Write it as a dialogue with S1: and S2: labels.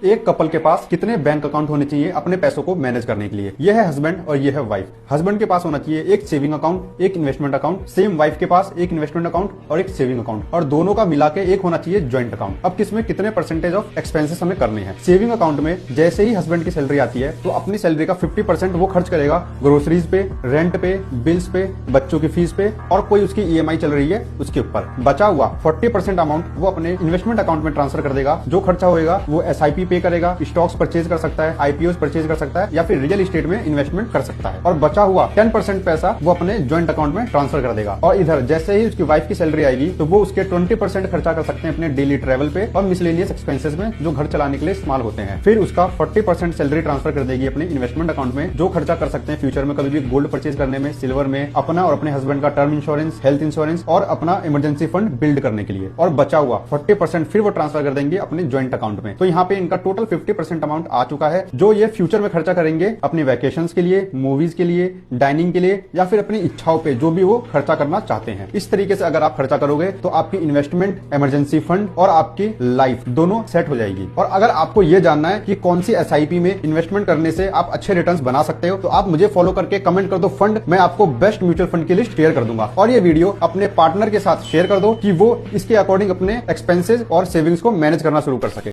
S1: एक कपल के पास कितने बैंक अकाउंट होने चाहिए अपने पैसों को मैनेज करने के लिए? ये है हस्बैंड और ये है वाइफ। हस्बैंड के पास होना चाहिए एक सेविंग अकाउंट, एक इन्वेस्टमेंट अकाउंट। सेम वाइफ के पास एक इन्वेस्टमेंट अकाउंट और एक सेविंग अकाउंट, और दोनों का मिला के एक होना चाहिए ज्वाइंट अकाउंट। अब किसमें कितने परसेंटेज ऑफ एक्सपेंसेस हमें करने हैं? सेविंग अकाउंट में जैसे ही हस्बैंड की सैलरी आती है तो अपनी सैलरी का 50% वो खर्च करेगा ग्रोसरीज पे, रेंट पे, बिल्स पे, बच्चों की फीस पे, और कोई उसकी ईएमआई चल रही है उसके ऊपर। बचा हुआ 40% अमाउंट वो अपने इन्वेस्टमेंट अकाउंट में ट्रांसफर कर देगा। जो खर्चा होएगा वो एसआईपी पे करेगा, स्टॉक्स परचेज कर सकता है, आईपीओ परचेज कर सकता है, या फिर रियल एस्टेट में इन्वेस्टमेंट कर सकता है। और बचा हुआ 10% पैसा वो अपने ज्वाइंट अकाउंट में ट्रांसफर कर देगा। और इधर जैसे ही उसकी वाइफ की सैलरी आएगी तो वो उसके 20% खर्चा कर सकते हैं अपने डेली ट्रेवल पे और मिसलेनियस एक्सपेंसेस में जो घर चलाने के लिए इस्तेमाल होते हैं। फिर उसका 40% सैलरी ट्रांसफर कर देगी अपने इन्वेस्टमेंट अकाउंट में, जो खर्चा कर सकते हैं फ्यूचर में कभी भी गोल्ड परचेज करने में, सिल्वर में, अपना और अपने हस्बैंड का टर्म इंश्योरेंस, हेल्थ इंश्योरेंस और अपना इमरजेंसी फंड बिल्ड करने के लिए। और बचा हुआ 40% फिर वो ट्रांसफर कर देंगे अपने ज्वाइंट अकाउंट में। तो यहाँ पे इनका टोटल 50% अमाउंट आ चुका है, जो ये फ्यूचर में खर्चा करेंगे अपनी वैकेशंस के लिए, मूवीज के लिए, डाइनिंग के लिए, या फिर अपनी इच्छाओं पे जो भी वो खर्चा करना चाहते हैं। इस तरीके से अगर आप खर्चा करोगे तो आपकी इन्वेस्टमेंट, इमरजेंसी फंड और आपकी लाइफ दोनों सेट हो जाएगी। और अगर आपको ये जानना है कि कौन सी एसआईपी में इन्वेस्टमेंट करने से आप अच्छे रिटर्न्स बना सकते हो, तो आप मुझे फॉलो करके कमेंट कर दो फंड, मैं आपको बेस्ट म्यूचुअल फंड की लिस्ट शेयर कर दूंगा। और ये वीडियो अपने पार्टनर के साथ शेयर कर दो कि वो इसके अकॉर्डिंग अपने एक्सपेंसेस और सेविंग्स को मैनेज करना शुरू कर सके।